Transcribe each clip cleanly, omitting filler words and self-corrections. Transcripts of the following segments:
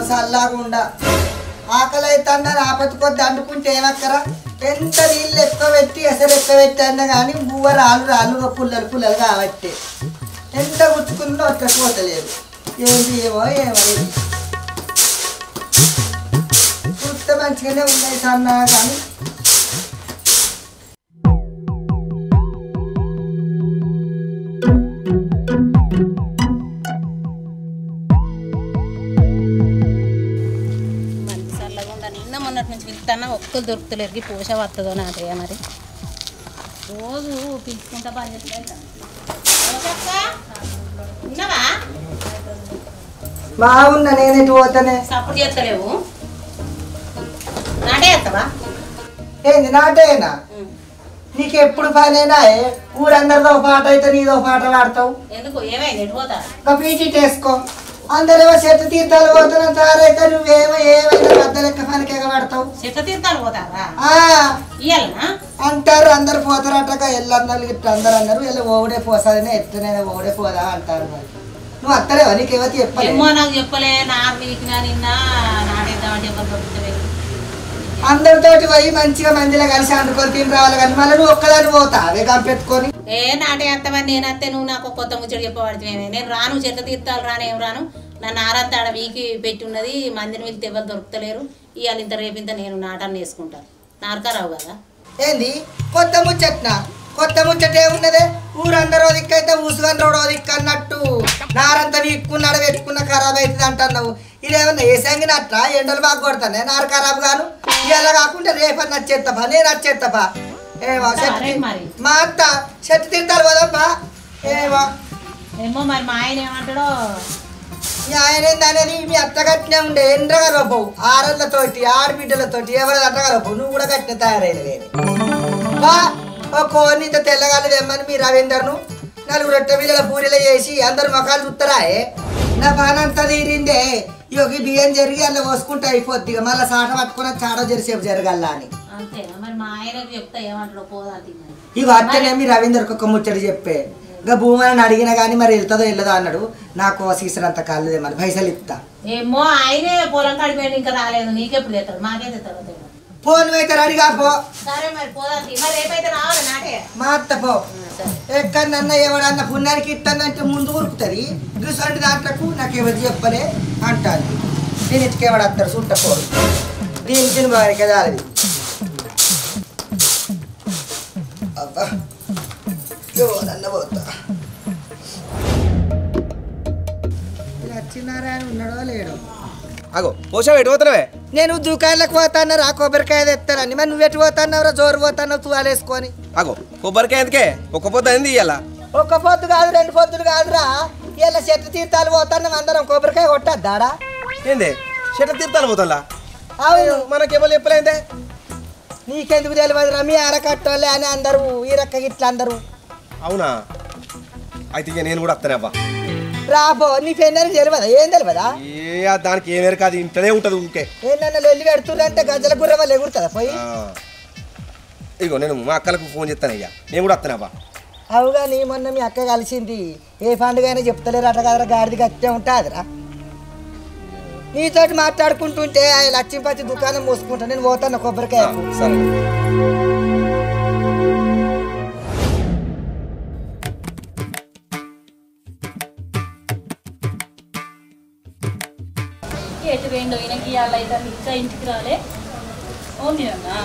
చల్లగుండా ఆకలి అవుతుందని ఆపతి కొద్ది అంటుకుంటే ఏమక్కరా ఎంత నీళ్ళు ఎక్కువ పెట్టి ఎసరు ఎక్కువ పెట్టి అన్నా కానీ బువ్వ రాళ్ళు రాళ్ళు పుల్లలు పుల్లలు కాబట్టి ఎంత గుచ్చుకున్నా ఒక్క పోతలేదు ఏంటి ఏమో చూస్తే మంచిగానే ఉన్నాయి సన్నా కానీ ఒక్కరు దొరుకుతలేరు పోష వస్తుందో నాదయ్య మరి రోజు పిలుచుకుంటా పని చేస్తున్నావా బాగున్నా నేను ఎటు పోతానే సపోర్ట్ చేస్తలేవు నాటే చేస్తావా ఏంది నాటేనా నీకు ఎప్పుడు పనేనా ఊరందరితో పాట అయితే నీదో పాట పాడతావు ఎందుకు ఏమైంది ఎటు పోతా ఒక పీటీ వేసుకో అందరేమో చెట్టు తీర్థాలు పోతున్నా తారైతే నువ్వేమో ఏమైనా పెద్ద లెక్క పనికి ఎగబడతావు చెట్టు తీర్థాలు పోతావా అంటారు అందరు పోతారట ఎల్లన్నలు ఇట్లా అందరు అన్నారు వీళ్ళు ఓడే పోసాదనే ఎత్తనైనా ఓడే పోదా అంటారు మరి నువ్వు అత్తలేవా నీకేమో చెప్పలేమో నాకు చెప్పలే నా వీకినా నిన్న నాటేద్దామంటే ఎవరు అందరితోటి పోయి మంచిగా మందిలో కలిసి అంటుకొని తిని రావాలి కానీ మళ్ళీ నువ్వు ఒక్కదాన్ని పోతా అవే కంపెట్టుకొని నాటే అత్తమని నేను అత్తే నువ్వు నాకు కొత్త ముచ్చట చెప్పబడితే నేను రాను చెట్ల తీర్థాలు రాను ఏం రాను నన్ను ఆరంతా ఆడ వీకి పెట్టి ఉన్నది మందిని వీళ్ళకి ఎవరు దొరుకుతలేరు ఇవాళ ఇంత రేపింత నేను నాటాన్ని వేసుకుంటాను నారకారావు కదా ఏంది కొత్త ముచ్చట ఏమున్నదే ఊరందరూ దిక్కైతే ఊసుగని రోడో దిక్కు అన్నట్టు నారంతా వీక్కున్నాడు పెట్టుకున్న ఖరాబ్ అవుతుంది అంటున్నావు ఇదేమన్నా వేసంగినట్ట ఎండలు బాగా కొడతానే నారు ఖరాబ్ గాను ఇలా కాకుండా రేపని నచ్చేత్తపా నేను నచ్చేత్తపా ఏమో మా అత్త చెట్టు తింటారు కదప్పా ఏమో మరి మా ఆయన ఏమంటాడో మీ ఆయన ఏందనేది మీ అత్త కట్టినే ఉండే ఎండ్రగా లోపవు ఆడళ్ళతోటి ఆడబిడ్డలతోటి ఎవరు అట్టగా లోపవు నువ్వు కూడా కట్టిన తయారైనవి బా ఓ కోని ఇంత తెల్లగాలు తెమ్మని మీ రవీందర్ను 4 రొట్టె బిళ్ళల పూరీలు చేసి అందరు మొఖాలు చూస్తారాయే నా బానంతా తీరిందే యోగి బియ్యం జరిగి అలా పోసుకుంటే అయిపోద్ది మళ్ళీ సాట పట్టుకుని చాడో జరిసేపు జరగల్లా అని ఇవి అత్తనే మీ రవీందర్కి ఒక ముచ్చట చెప్పే ఇంకా భూమని అడిగినా కానీ మరి వెళ్తుందో వెళ్ళదో అన్నాడు నాకు సీసన్ అంత కాలేదే మరి పైసలు ఇస్తా ఏమో ఆయనే పొలం కడిపోయి ఇంకా రాలేదు నీకెప్పుడు తెస్తాడు మాకే తెస్తాడు ఫోన్ అయితే రెడీగా పో మా అత్త పో ఎక్కడన్నా ఎవడన్నా పుణ్యానికి ఇస్తానంటే ముందు ఉరుకుతుంది గిసంటి దాంట్లకు నాకు ఎవరు చెప్పలే అంటాను నేను ఇటుకెవడు వస్తారు చుట్టపోడు దీనికి బాగా కదా అది అబ్బా ఎవరన్నా పోతా లక్ష్మీనారాయణ ఉన్నాడో లేడో అగో పోసావు ఎటు పోతున్నావే నేను దుకాణాలకు పోతాను రా కొబ్బరికాయ తెస్తానని మరి నువ్వు ఎటు పోతున్నావు రా జోరు పోతున్నావు తువాలేసుకొని అగో కొబ్బరికాయ ఎందుకే ఒక పొద్దు అయింది ఇయ్యాల ఒక పొద్దు కాదు 2 పొద్దులు కాదురా ఇలా చెట్టు తీర్థాలు పోతాను అందరం కొబ్బరికాయ కొట్టద్దాడా ఏంది చెట్టు తీర్థాలు పోతా అవును మనకేమో చెప్పలేదే నీకెందుకు తెలియదురా మీ అరకట్టాలి అని అందరూ ఈ రక్క ఇట్లా అందరూ అవునా అయితే ఇక నేను కూడా వస్తానే అబ్బా రాబో నీ పెన్నని తెలియదా ఏం తెలియదా దానికి ఏమేరు కాదు ఇంట్లోనే ఉంటుంది ఊకే ఏంటన్నా లొల్లి పెడుతుందంటే గజ్జల గుర్ర వాళ్ళు ఎగురుతుందా పోయి ఇగో నేను మా అక్కలకు ఫోన్ చేస్తాను అయ్యా నేను కూడా వస్తాను అబ్బా అవుగా నీ మొన్న మీ అక్క కలిసింది ఏ పండుగ అయినా చెప్తలేరు అట్లా కదరా గాడిది గట్టే ఉంటుందిరా నీతోటి మాట్లాడుకుంటుంటే ఆ లక్ష్మీపతి దుకాణం మూసుకుంటా నేను పోతాను కొబ్బరికాయ సరే ఎటు వేయండి ఈయనకి ఇవాళ అయితే ఇంకా ఇంటికి రాలే ఓన్లీ అన్నా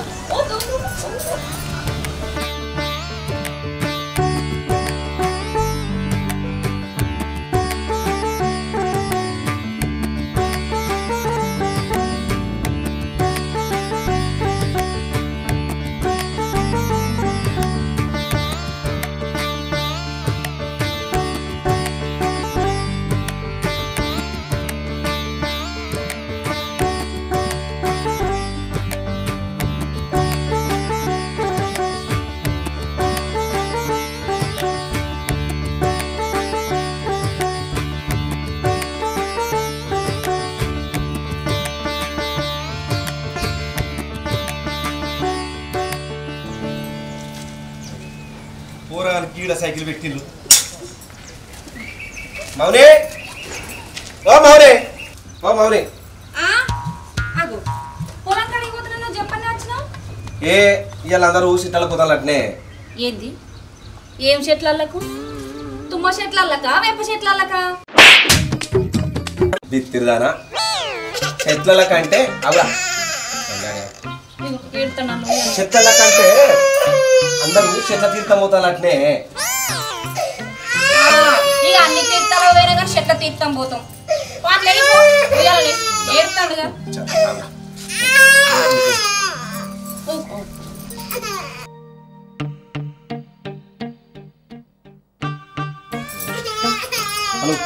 పోరానికి ఈడ సైకిల్ పెట్టిండ్రు. మౌనే ఓ మౌనే ఓ మౌనే ఏ ఇవాళ అందరూ సిట్టాల పోతాను అట్నే. ఏంది ఏం చెట్లకు తుమ్మ చెట్లక వేప చెట్లక బిత్తిరిదానా చెట్ల కంటే అవా చెట్ల కంటే అందరూ చెట్ల తీర్థం అవుతాను అట్నే. ఇక అన్ని తీర్థాలు వేరే కానీ చెట్ల తీర్థం పోతాం ఏడుతాడుగా.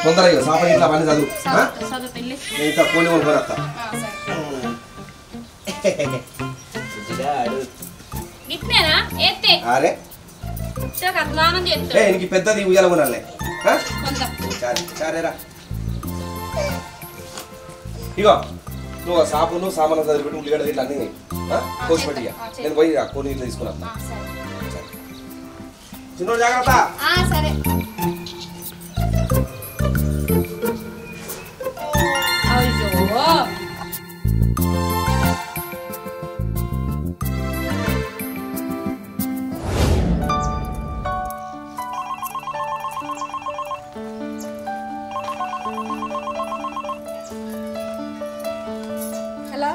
తొందరగా సాప ఇట్లా పని చదువు ఇంకా కొన్ని కొనుక్కొని వస్తా. అరే ఇంక పెద్దది ఉయ్యాల కొనాలే చారేరా. ఇగో నువ్వు సాపును సామాను చదివిపెట్టి ఉల్లిగడ్డ ఇట్లా అన్ని కోసి పెట్టి నేను పోయి కొన్ని ఇట్లా తీసుకున్నా. చిన్న జాగ్రత్త. సరే హలో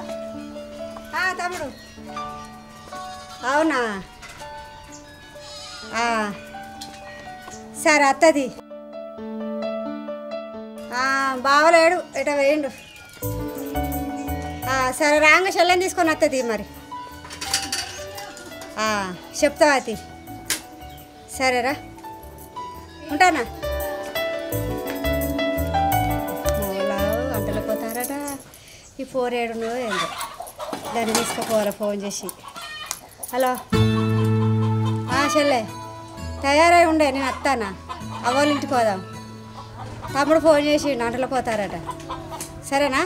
తమ్ముడు అవునా సరే అత్తది బావలేడు ఎట వేయండు. సరే రాంగ చెల్లని తీసుకొని వస్తుంది మరి చెప్తావా అది. సరేరా ఉంటానా. అంతలో పోతారట ఈ 47 ఏందో దాన్ని తీసుకుపోరా ఫోన్ చేసి. హలో చెల్లె తయారై ఉండే నేను వస్తానా అవ్వాలి ఇంటికి పోదాం. తమ్ముడు ఫోన్ చేసి నాటలో పోతారట. సరేనా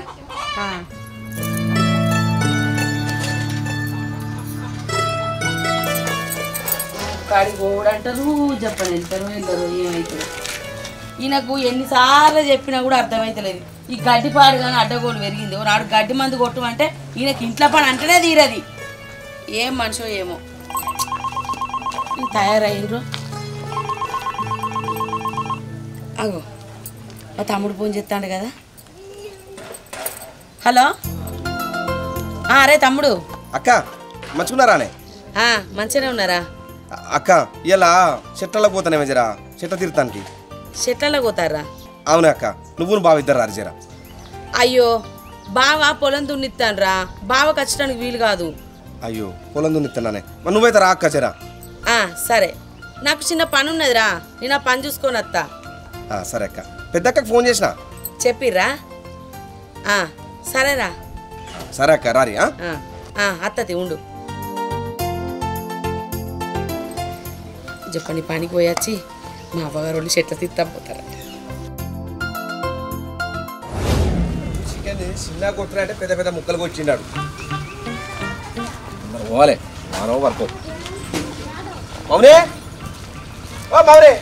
కాడికి పోవడంటారు చెప్పని వెళ్తారు ఏమవుతారు. ఈయనకు ఎన్నిసార్లు చెప్పినా కూడా అర్థమవుతలేదు. ఈ గడ్డి పాడు కానీ అడ్డగోలు పెరిగింది. నాడు గడ్డి మందు కొట్టమంటే ఈయనకి ఇంట్లో పని అంటేనే తీరది. ఏం మనిషో ఏమో తయారయ్యిండ్రు. అగో మా తమ్ముడు ఫోన్ చేస్తాడు కదా. హలో అరే తమ్ముడు. అక్క మంచుకున్నారానే? మంచిగానే ఉన్నారా అక్క? ఇలా చెట్లకు పోతానేమో జరా చెట్ల తీర్థానికి. చెట్లలో పోతారా? అవునా అక్క, నువ్వు బావ ఇద్దరు రారు జరా. అయ్యో బావ పొలం దున్నిస్తానురా, బావ ఖచ్చితానికి వీలు కాదు. అయ్యో పొలం దున్నిస్తున్నానే, మరి నువ్వైతే రా అక్క జరా. సరే నాకు చిన్న పని ఉన్నదిరా, నేను ఆ పని చూసుకొని వస్తా. సరే అక్క. పెద్దక్కకి ఫోన్ చేసిన చెప్పిర్రా? సరేరా. సరే అక్క రారి. అత్తది ఉండు. చెప్పండి పనికి పోయొచ్చి మా అవ్వగారు వాళ్ళు చెట్ల తిత్తా పోతారా. చికెన్ చిన్న కొట్టినంటే పెద్ద పెద్ద ముక్కలు కొట్టిండాడు. పోవాలి మానవ వరకు. మౌనే ఓ మౌనే.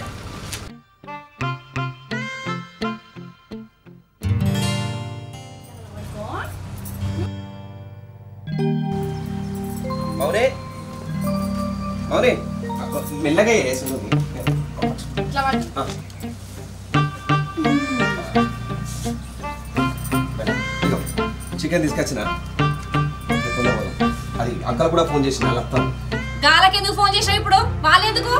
మౌనే మౌనే మెల్లగా వేసి చికెన్ తీసుకొచ్చిన అది అక్కడ కూడా ఫోన్ చేసిన గాలకెందుకు ఫోన్ చేసావు ఇప్పుడు? వాళ్ళెందుకు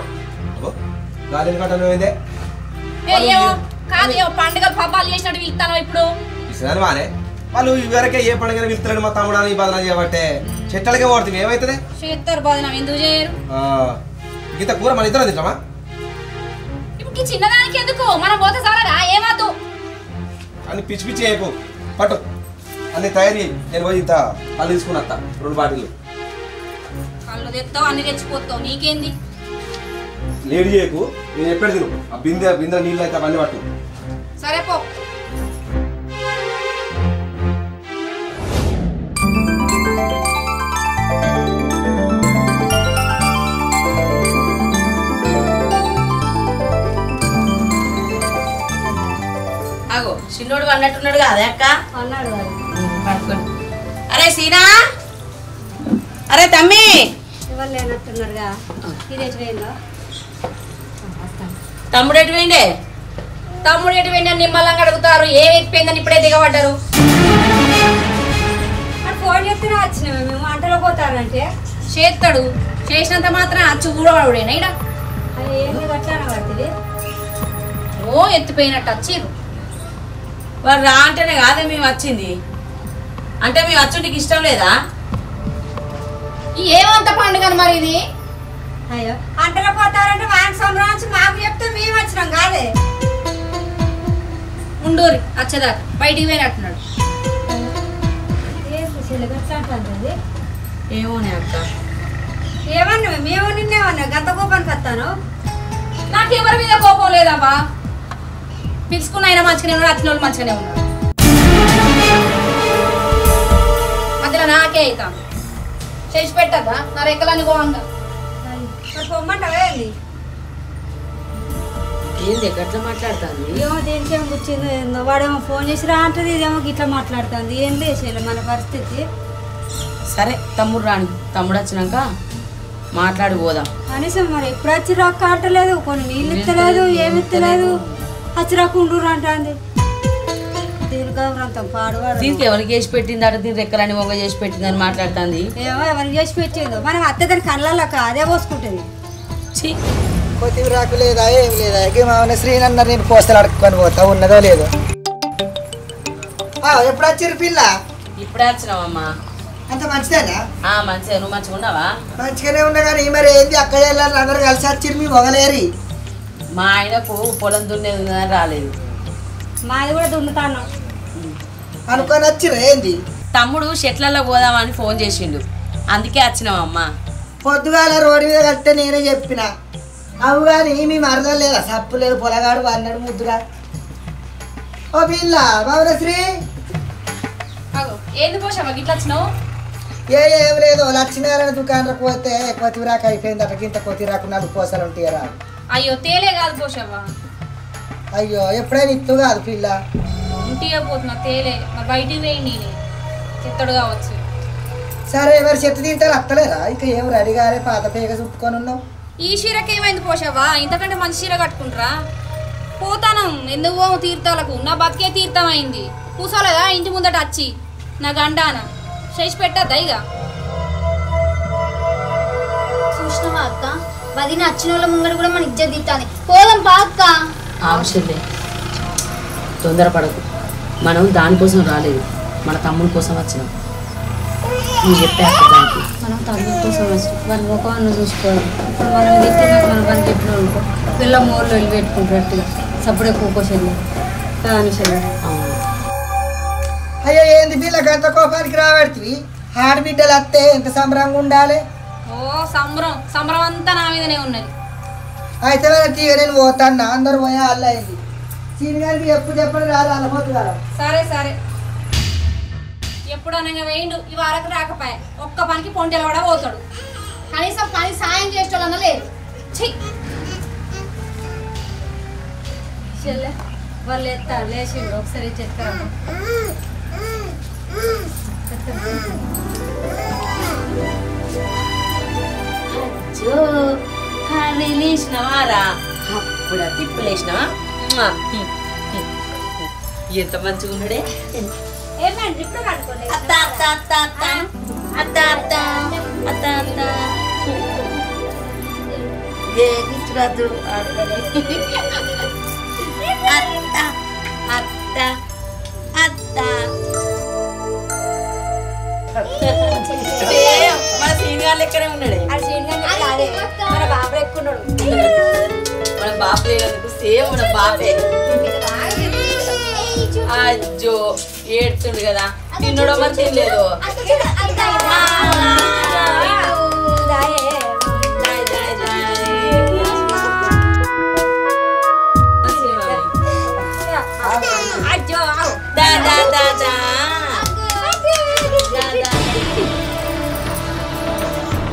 కాదు పండుగలు పబ్బాలు చేసినట్టు వెళ్తాను ఇప్పుడు. ఇస్తాను బానే వాళ్ళు ఇవరకే ఏ పండుగ వెళ్తారని మా తమ్ముడాన్ని బదనా చేయబట్టే చెట్లకే పడుతుంది. ఏమవుతుంది? చేస్తారు బదనం ఎందుకు చేయరు? ఇంత కూర మన ఇద్దరం తింటామా? ఇప్పుడు చిన్నదానికి ఎందుకు? మనం పోతే సరదా ఏమద్దు అని పిచ్చి పిచ్చి అయిపో పట్టు అన్ని తయారీ. నేను పోయి ఇంత కళ్ళు తీసుకుని వస్తా 2 బాటిల్. కళ్ళు తెస్తావు అన్ని తెచ్చిపోతావు నీకేంది? లేడీ చేయకు, నేను ఎప్పుడు తిను. ఆ బిందె నీళ్ళు అయితే అవన్నీ పట్టు. సరే పో. అన్నట్టున్నాడు కదా అక్క అన్నాడు వాడు. పట్టుకోండి. అరే సీనా అరే తమ్మి ఎవరు లేనట్టున్నారుగా ఇది ఎటు పోయిందో తమ్ముడు ఎటు పోయిండే తమ్ముడు ఎటు వెళ్ళి నిమ్మల్లంగా అడుగుతారు ఏం ఎత్తిపోయిందని ఇప్పుడే దిగబడ్డారు. మరి ఫోన్ చెప్తేనే వచ్చినాము మేము వంటలో పోతారంటే చేస్తాడు చేసినంత మాత్రం అచ్చు కూడా వాడుడేనా ఇడ అది ఏంది కట్టాను పడుతుంది ఓ ఎత్తిపోయినట్టు వచ్చిర్రు. వాడు రా అంటేనే కాదే మేము వచ్చింది అంటే మేము వచ్చి నీకు ఇష్టం లేదా ఏమంత పండుగ మరి ఇది అయ్యో వంటలో పోతారంటే వానికి సంబరాంచి మాకు చెప్తే మేము వచ్చినాం కాదే ఉండూరి వచ్చేదాకా బయటికి పోయినట్టున్నాడు. అంటుంది ఏమోనే అక్క ఏమన్నా మేము నిన్నేమన్నా గంత కోపానికి వస్తాను నాకు ఎవరి మీద కోపం లేదమ్మా. పిలుచుకున్న ఆయన మంచిగానే ఉన్నాడు వచ్చిన వాళ్ళు మంచిగానే ఉన్నాడు. మధ్యలో నాకే అవుతాను చేసి పెట్టద్దా నా రెక్కలన్నీ గోవంగా మరి పొమ్మంటావా ఏంది ఏంది ఎట్లా మాట్లాడుతుంది ఏమో దేనికి ఏమో వచ్చిందో ఏందో వాడేమో ఫోన్ చేసి రా అంటది ఇదేమో గిట్లా మాట్లాడుతుంది ఏం చేసేయాలి మన పరిస్థితి సరే తమ్ముడు రాని తమ్ముడు వచ్చినాక మాట్లాడి పోదాం కనీసం మరి ఎప్పుడు వచ్చి రాక అంటలేదు కొన్ని నీళ్ళు ఇస్తలేదు ఏమి ఇస్తలేదు వచ్చి రాక ఉండు అంటుంది దీని గౌరవంతం పాడువాడు దీనికి ఎవరికి చేసి పెట్టింది అట దీని రెక్కలని మొగ్గ చేసి పెట్టింది అని మాట్లాడుతుంది ఏమో ఎవరికి చేసి పెట్టిందో మనం అత్త దాని కళ్ళలోక అదే పోసుకుంటుంది ఛీ కొత్తిమీరాకు లేదా ఏం లేదా మామూలు శ్రీనన్న నేను పోస్తలు అడుక్కొని పోతా ఉన్నదో లేదో ఎప్పుడు వచ్చారు పిల్ల ఇప్పుడే వచ్చినావమ్మా అంత మంచిదేనా మంచిగా నువ్వు మంచిగా ఉన్నావా మంచిగానే ఉన్నా కానీ మరి ఏంది అక్కడ వెళ్ళాలి అందరూ కలిసి వచ్చారు మీ మొగలేరి మా ఆయనకు పొలం దున్నేది ఉందని రాలేదు మాది కూడా దున్నుతాను అనుకొని వచ్చిరు ఏంది తమ్ముడు షెట్లలో పోదామని ఫోన్ చేసిండు అందుకే వచ్చినావమ్మా పొద్దుగాల రోడ్డు మీద కడితే నేనే చెప్పిన అవు కానీ మీ మరదలు లేదా సప్పు లేదు పొలగాడు అన్నాడు ముద్దుగా ఓ పిల్ల బాబుశ్రీ ఏంది పోషావా గిట్లా వచ్చినావు ఏం లేదు లక్ష్మీనారాయణ దుకాణంలోకి పోతే కొత్తిమీరాకు అయిపోయింది అట్లా ఇంత కొత్తిమీరాకు 4 పోసలు ఉంటాయరా అయ్యో తేలే కాదు పోషావా అయ్యో ఎప్పుడైనా ఇత్తు కాదు పిల్ల ఇంటిగా పోతున్నా తేలే మరి బయటికి వేయండి చెత్తడు కావచ్చు. సరే ఎవరు చెట్టు తింటారు అత్తలేరా ఇక ఏం రెడీగానే పాత పేగ చుట్టుకొని ఉన్నావు ఈ చీరకి ఏమైంది పోషావా ఇంతకంటే మంచి చీర కట్టుకుంటారా పోతాను ఎందుకు పోము తీర్థాలకు నా బతికే తీర్థం అయింది కూసోలేదా ఇంటి ముందట వచ్చి నా గండాన చేసి పెట్టద్దా ఇక చూసినావా అక్క వదిన వచ్చిన వాళ్ళ ముంగడు కూడా మన ఇజ్జత్ తీస్తాను పోదాం పా అక్క అవసరంలే తొందరపడకు మనం దానికోసం రాలేదు మన తమ్ముడి కోసం వచ్చినాం నువ్వు చెప్పాక దానికి మనం తల్లి కోసం వచ్చి వారి ముఖాన్ని చూసుకోవాలి ఇప్పుడు మనం తిట్టినాక మన పని చెప్పిన అనుకో పిల్ల మోర్లు వెళ్ళి పెట్టుకుంటారు సప్పుడే కూకోసండి అనుసరి అయ్యో ఏంది పిల్ల గంట కోపానికి రాబెడుతుంది ఆడబిడ్డలు అత్తే ఎంత సంబరంగా ఉండాలి ఓ సంబరం సంబరం అంతా నా మీదనే ఉన్నది. అయితే తీగ నేను పోతాను అందరు పోయా అల్ల అయింది సీనిగారికి ఎప్పుడు చెప్పని రాదు అల్లపోతు కదా సరే సరే ఎప్పుడు అనగా వేయండు ఈ వారకు రాకపోయా ఒక్క పనికి పొంటెలు కూడా పోతాడు కనీసం పని సాయం చేసేవాళ్ళన్నా లేదు. ఛీ చెల్లె వాళ్ళు ఎత్తారు లేచిండు ఒకసారి చెప్తారమ్మ లేచినవారా అప్పుడు తిప్పు లేచినవా ఎంత మంచిగా ఉన్నాడే ఏమండి ఇప్పుడు కట్టుకోండి అత్త అత్త అత్త అత్త అత్త అత్త అత్త అత్త ఏరాదు అత్త అత్త అత్త మన సీనియర్ లెక్కనే ఉన్నాడే మన బాబు ఎక్కున్నాడు మన బాబు లేనందుకు సేమ్ మన బాబే అజ్జో ఏడ్చుండు కదా తిన్నడో మరి తినలేదు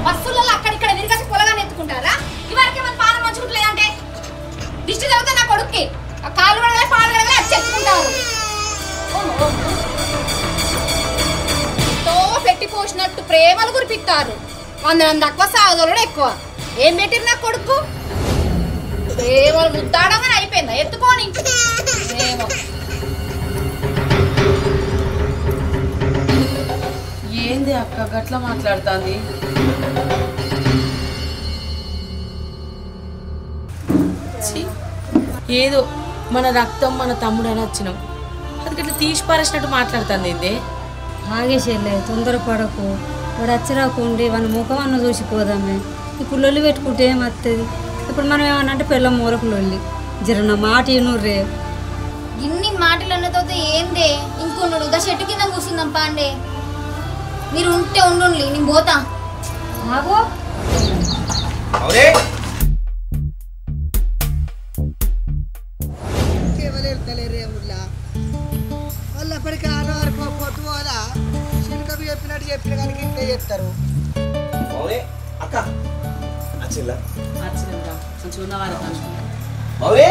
బస్సులలో అక్కడిక్కడ విరిగసి పొలగానే ఎత్తుకుంటారా ఇవరికి మన పాలన మంచుకుంటలేదంటే దిష్టి తగ్గుతా నా కొడుక్కి ఆ కాళ్ళు పడగలే పాలు పడగలే అది చెప్పుకుంటారు పోసినట్టు ప్రేమలు కురిపిస్తారు. 100 తక్కువ సాగుదోడు ఎక్కువ. ఏం పెట్టిరు నా కొడుకు? ప్రేమలు ముద్దాడమని అయిపోయిందా? ఎత్తుకోని ఏమో. ఏంది అక్క గట్లా మాట్లాడుతుంది? ఏదో మన రక్తం మన తమ్ముడు అని వచ్చినాం, అది గట్లా తీసి పారేసినట్టు మాట్లాడుతుంది. ఏంది ఆగేసేలే, తొందరపడకు. వాడు అచ్చరాకుండి వాడి ముఖం అన్న చూసిపోదామే. ఇప్పుడు లొల్లి పెట్టుకుంటే ఏమవుతుంది? ఇప్పుడు మనం ఏమన్నా అంటే పిల్ల మూలకు లొల్లి. జర నా మాట ఏనుర్రే. ఇన్ని మాటలు అన్నతో ఏందే ఇంకొండు దా చెట్టు కింద కూర్చుందాం పాండే. మీరు ఉంటే ఉండండి, నేను పోతా. ఆగో వాళ్ళప్పటికీ ఆరో వరకు పొద్దు పోదా చిలుకకు చెప్పినట్టు చెప్పిన కానీ ఇంట్లో చెప్తారు. అక్క అచ్చిల్లా వచ్చినాంరా కొంచెం ఉన్నవారు మౌనే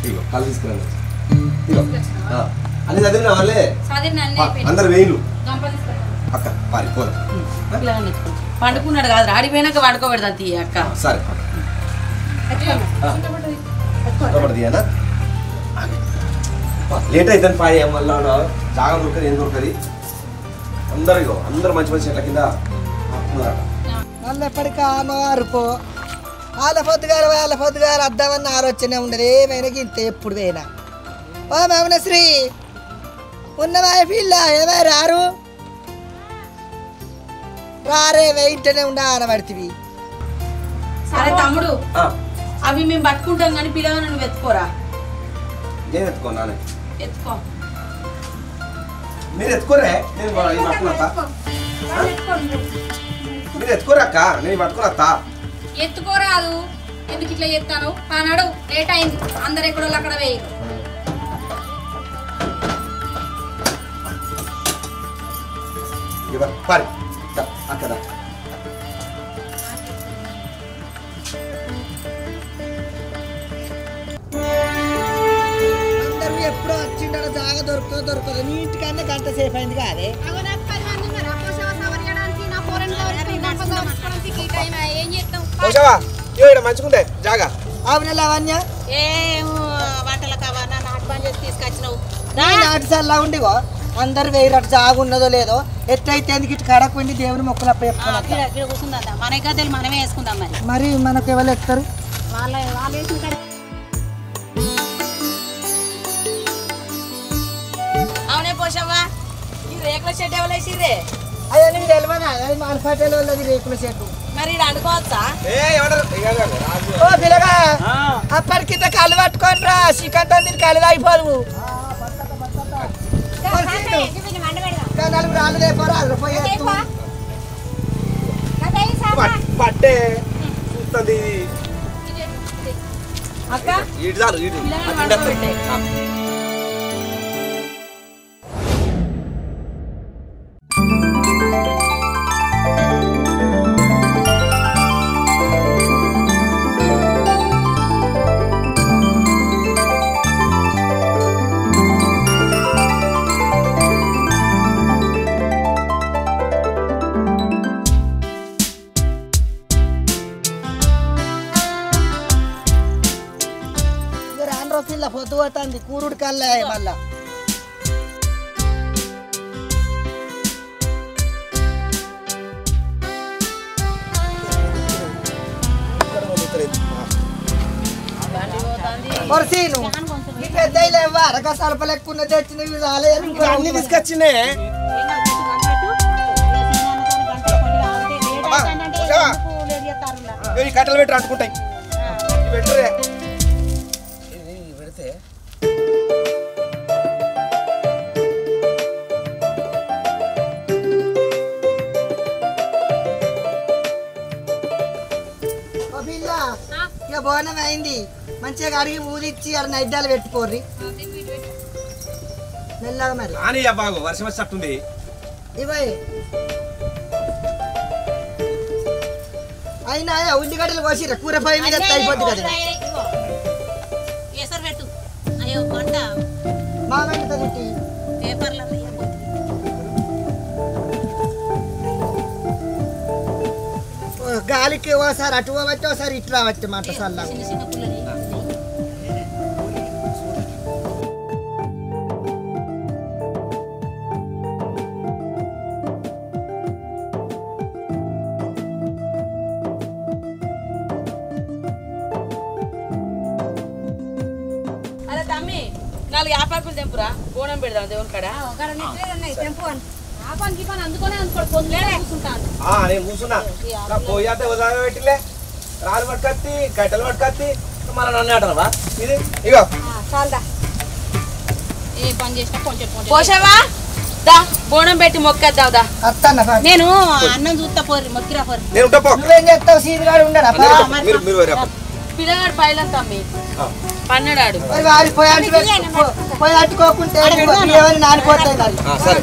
ఇగో కాలు తీసుకురండి. ఇగో అన్ని చదివినా వాళ్ళే అందరు వేయిలు. అక్క పారి పోదా పండుకున్నాడు కాదు, ఆడిపోయినాక వండుకోబెడతా తీ అక్క. సరే లేట్ అవుతుంది పాయ మళ్ళా జాగా దొరకదు ఏం దొరకది. అందరు మంచి మంచి చెట్ల కింద వాళ్ళు ఎప్పటికీ ఆనో అరుకో వాళ్ళ పొద్దుగారు అద్దామన్న ఆలోచన ఉండదు. ఏమైనా గింత ఎప్పుడు పోయినా. ఓ మౌనశ్రీ ఉన్నవా పిల్ల? ఏమై రారు రారే ఇంటనే ఉండ ఆనబడితివి. సరే తమ్ముడు, అవి మేము పట్టుకుంటాం కానీ పిల్లగా నువ్వు ఎత్తుకోరా. నేను ఎత్తుకోనా? ఎత్తుకో. మీరు ఎత్తుకోరే, నేను పట్టుకున్నా. మీరు ఎత్తుకోరక్క, నేను పట్టుకున్నా. ఎత్తుకోరాదు, ఎందుకు ఇట్లా చెప్తాను? ఆనాడు లేట్ అయింది, అందరు ఎక్కడో అక్కడ వేయరు. పారి అక్కడ అందరూ ఎప్పుడో వచ్చిండ జాగా దొరకదు. నీ ఇంటికన్నా గంట సేపు అయింది కాదే. మంచిగుండే జాగా. అవునా లావణ్య? వంటల కవర్ నాటు పని చేసి తీసుకొచ్చినావు. నాటి సల్లా ఉండిగో అందరు వేయరట్టు జాగా ఉన్నదో లేదో. ఎట్లయితే ఎందుకు ఇటు కడకుండి దేవుని మొక్కలు అప్పుడు చెప్పుకున్నా కూర్చుందా మన గద్దెలు మనమే వేసుకుందాం. మరి మనకు ఎవరు ఎత్తారు? వాళ్ళు వేసిన అవునే పోషవ్వా, ఈ రేకుల షెడ్ ఎవరు వేసిర్రే? అయ్యా నీకు తెలియదా? అది మాన్పాటేల వాళ్ళది రేకుల చెట్టు. మరి అనుకోవచ్చా? ఓ పిల్లగా అప్పటికింత కళ్ళు పట్టుకొని రా, చికెన్ తందిని కళ్ళు అయిపోదు. రాళ్ళు లేపోరా పట్టే చూస్తుంది అక్క ఇటు చాలు ఇటు పిల్ల పొద్దు పోతుంది కూరుడు కల్లా మళ్ళా. వరసీను ఈ పెద్ద అరక సరపలెక్కున్న తెచ్చినవి రాలే అన్ని తీసుకొచ్చినే. కట్టలు పెట్టి అంటుకుంటాయి పెట్టరే పెడితే. ఇక బోనం అయింది, మంచిగా అడిగి ఊదిచ్చి అక్కడ నైద్యాలు పెట్టుకోర్రి మెల్లగా. మరి అని బాగు వర్షం వచ్చేటట్టుంది. ఇవ్వయి అయినా ఉల్లిగడ్డలు కోసిరా, కూర పొయ్యి మీద అయిపోద్ది కదా. పెట్టు అయ్యో కొంట మా వెంట పేపర్లలో గాలికి ఓసారి అటు పోవచ్చు ఒకసారి ఇటు రావచ్చు మాట చల్లగా. చిన్న చిన్న పుల్లలు అరే తమ్మి 4 ఆపాకులు తెంపురా బోనం పెడదాం దేవుని కాడ నేను కూర్చున్నా పోయి అంటే ఉదాహరణ పెట్టిలే రాళ్ళు పట్టుకొచ్చి కట్టెలు పట్టుకొచ్చి మళ్ళీ నన్ను అంటారా ఇది ఇగో ఏ పని చేసినా కొంచెం కొంచెం పోషవా దా బోనం పెట్టి మొక్కేద్దాం దా అత్తన్న నేను అన్నం చూస్తా పోర్రి మొక్కిరా పోర్రి నేను ఉంటా పో నువ్వేం చేస్తావు సీదిగాడు ఉండడా మీరు మీరు వేరే పిల్లగాడు పైలం తమ్మి పన్నడాడు మరి వారి పోయి అట్టుకోకుంటే బియ్యం నానిపోతాయి మరి. సరే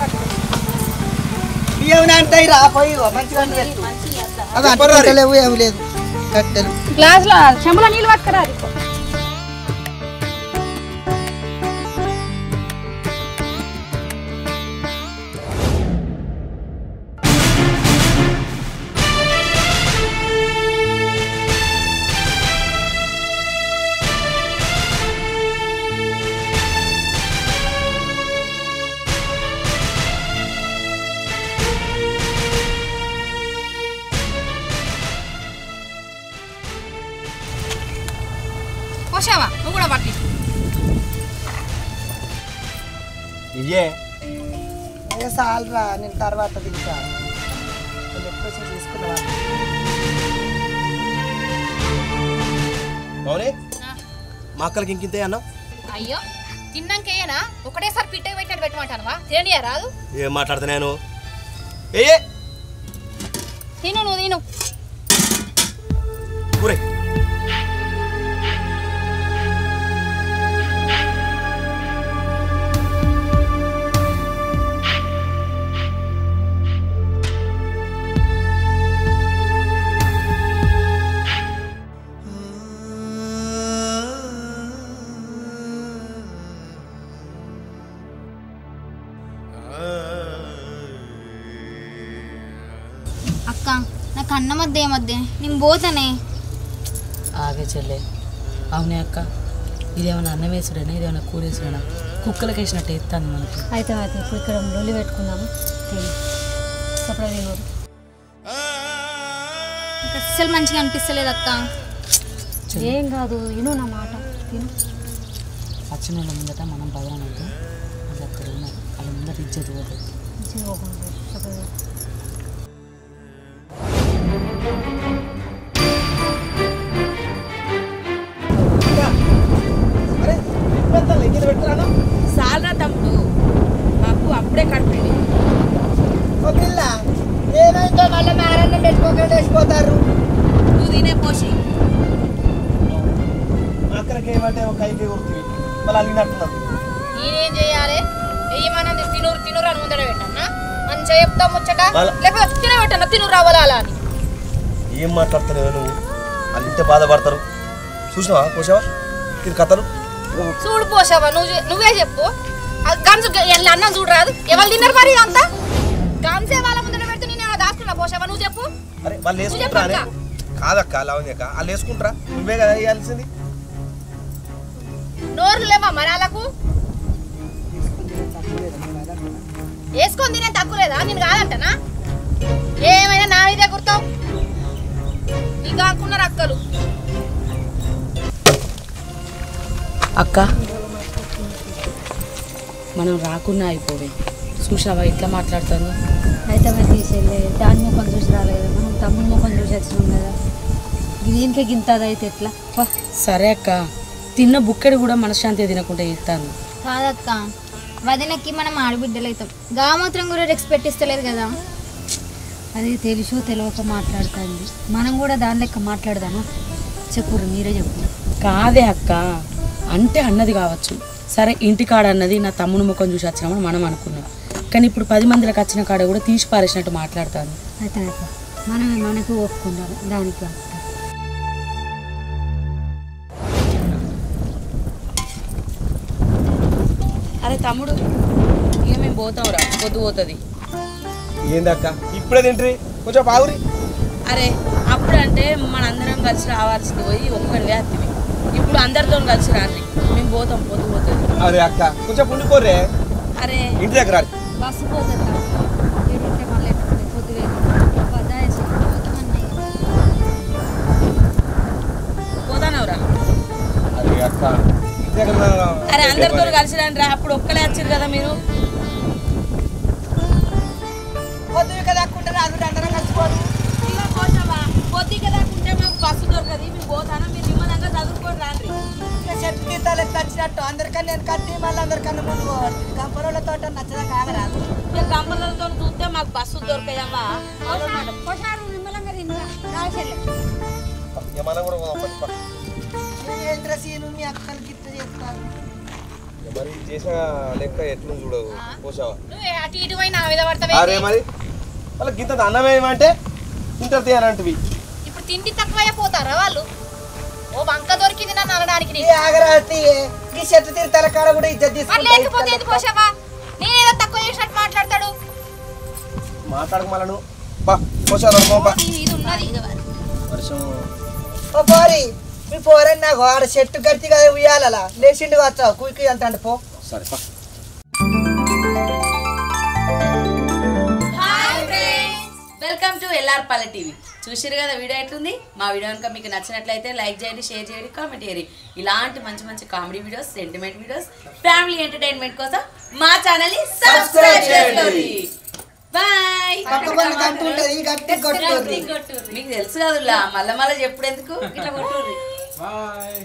బియ్యం నానితాయి రా పోయి మంచిగా పెట్టు. అవి అట్టుకుంటలేవు ఏమి లేదు కట్టెలు. గ్లాస్ లో చెంబులో నీళ్ళు పట్టుకురా పోషావా నువ్వు కూడా పట్టి ఇయ్యే ఏ సాలరా నేను తర్వాత తింటా ఎక్కువ తీసుకున్నా. అవునే మా అక్కలకి ఇంకింతే అన్నావు అయ్యో తిన్నాకేనా ఒకటేసారి పిట్ట పెట్టినట్టు పెట్టమంటానవా తిననియా రాదు ఏం మాట్లాడుతా నేను ఏ తిను నువ్వు తిను కూరే అక్క నాకు అన్నం వద్దే మధ్య నేను పోతానే. ఆగే చెల్లె అవునే అక్క ఇదేమన్నా అన్నం వేసుడైనా ఇదేమన్నా కూర వేసుడైనా కుక్కలకి వేసినట్టు ఎత్తాను మనకి అయితే ఇప్పుడు ఇక్కడ లొల్లి పెట్టుకుందాము తిని అప్పుడు తినరు. నాకు అస్సలు మంచిగా అనిపిస్తలేదు అక్క. ఏం కాదు విను నా మాట తిను. వచ్చిన వాళ్ళ ముందట మనం బదనం అవుతాం అది అక్కడ ఉన్నారు వాళ్ళ ముందట ఇచ్చేది పోతుంది మంచిగా పోకుండా చెప్పదు. సాలరా తమ్ముడు మాకు అప్పుడే కడుపుంది పిల్ల ఏమైందో మళ్ళీ మారన్నం పెట్టుకోకుండా వేసిపోతారు. నువ్వు తినే పోసి అక్కడికి ఏమంటే ఒక కైకి కుర్తుంది మళ్ళీ అలిగినట్టున్నారు నేనేం చేయాలి వెయ్యమన్నది తినూరు తినూరు అని ముందర పెట్టన్నా మంచిగా చెప్తాం ముచ్చట లేకపోతే తినబెట్టన్నా తినూరు రావాలా అలా అని ఏం మాట్లాడుతున్నావు నువ్వు వాళ్ళు ఇంటే బాధపడతారు చూసినావా పోసావా ఇది కథలు చూడు పోసావా నువ్వే చెప్పు గంజు అన్నం చూడరాదు ఎవరు తిన్నారు మరి అంతా గంజే వాళ్ళ ముందర పెడితే నేను దాచుకున్నా పోసావా నువ్వు చెప్పు అరే వాళ్ళు వేసుకుంటారా కాదక్క లావణ్యక్క వాళ్ళు వేసుకుంటారా నువ్వే కదా వేయాల్సింది నోరు లేవా మరి వాళ్ళకు వేసుకొని తినే తక్కువ లేదా నేను కాదంటనా ఏమైనా నా మీదే గుర్తావు నీకు కాకున్నారు అక్కలు అక్క మనం రాకున్నా అయిపోవే చూసావా ఎట్లా మాట్లాడుతాను అయితే తీసేళ్ళే దాని ముఖం చూసి రాలేదు మనం తమ్ముడు ముఖం చూసి వచ్చినాం కదా దీనికే గింతది అయితే ఎట్లా సరే అక్క తిన్న బుక్కడి కూడా మనశ్శాంతి తినకుండా ఇస్తాను కాదక్క వదినకి మనం ఆడబిడ్డలు అవుతాం గామాత్రం కూడా రెస్పెక్ట్ ఇస్తలేదు కదా. అది తెలుసు తెలియక మాట్లాడుతుంది మనం కూడా దాని లెక్క మాట్లాడదామా చెప్పురు మీరే చెప్పు. కాదే అక్క అంటే అన్నది కావచ్చు సరే ఇంటికాడ అన్నది నా తమ్ముడు ముఖం చూసి వచ్చినామని మనం అనుకున్నాం కానీ ఇప్పుడు 10 మందిలకు వచ్చిన కాడ కూడా తీసి పారేసినట్టు మాట్లాడతాను అయితే మనమే మనకు ఒప్పుకుందాం దానికి. అరే తమ్ముడు ఇక మేము పోతాంరా పొద్దు పోతుంది ఏందక్క ఇప్పుడే తింట్రీ కొంచెం బాగురి అరే అప్పుడే అంటే మనందరం కలిసి రావాల్సింది పోయి ఒక్కడి వ్యాప్తివి ఇప్పుడు అందరితో కలిసి రాండి మేము పోతాం పోతుంది అరే అక్క కొంచెం ఉండిపోరే అరే ఇంటి దగ్గర బస్సు పోతుందా ఏడుంటే మళ్ళీ ఎట్టుకుంటే పొద్దువే బదాయేసి పోతానవరా అరే అక్క ఇంటి దగ్గర అరే అందరితో కలిసి రండి రా అప్పుడు ఒక్కలే వచ్చారు కదా మీరు పొద్దు కదా అక్కుంటారు అందరూ అందరం కలిసిపోదు ఇలా పోతావా పొద్దు కదా ఉంటే మాకు బస్సు దొరకదు మేము పోతానా మీరు నిమ్మదంగా చదువుకొని రాండి చెట్టు తీర్థాలు వచ్చినట్టు అందరికన్నా నేను కట్టి మళ్ళీ అందరికన్నా ముందు పోవాలి కంపరోళ్ళ తోట నచ్చదా కాగరాదు ఇక గంపలతో చూస్తే మాకు బస్సు దొరకదమ్మా నిమ్మలంగా తిన్నా రాచెల్లె మనం కూడా ఏంద్ర సీను మీ అక్కలు గిట్ట చేస్తారు మరి చేసిన లెక్క ఎట్లుంది చూడవు పోసావా నువ్వు అటు ఇటు పోయి నా మీద పడతావే అరే మరి వాళ్ళ గింత అన్నం ఏమంటే ఇంటర్ తీయాలంటివి ఇప్పుడు తిండి తక్కువైపోతారా వాళ్ళు ఓ వంక దొరికింది నన్ను అనడానికి ఈ ఆగరాతి ఈ చెట్టు తీర్థాల కాడ కూడా ఇజ్జత్ మరి లేకపోతే ఎందుకు పోసావా నేనేదో తక్కువ చేసినట్టు మాట్లాడతాడు మాట్లాడక మళ్ళా నువ్వు బా పోసాను ఇది ఉన్నది వర్షం ఓ పోరి మీ పోరని నాకు ఆడ చెట్టు గట్టి కదా ఉయ్యాలలా లేచిండు వచ్చావు కుయికి అంత అంటే పో సరే పా వెల్కమ్ టు ఎల్ఆర్పల్లె టీవీ చూసిరు కదా వీడియో ఎట్లుంది మా వీడియో కనుక మీకు నచ్చినట్లయితే లైక్ చేయండి షేర్ చేయండి కామెంట్ చేయండి ఇలాంటి మంచి మంచి comedy videos sentiment videos family entertainment కోసం మా ఛానల్ ని సబ్స్క్రైబ్ చేసుకోండి బాయ్ పక్కపల్లి గట్టి ఉంటది గట్టి కొట్టుకోరు మీకు తెలుసు కదులా మళ్ళా చెప్పుడు ఎందుకు ఇట్లా కొట్టుర్రి బాయ్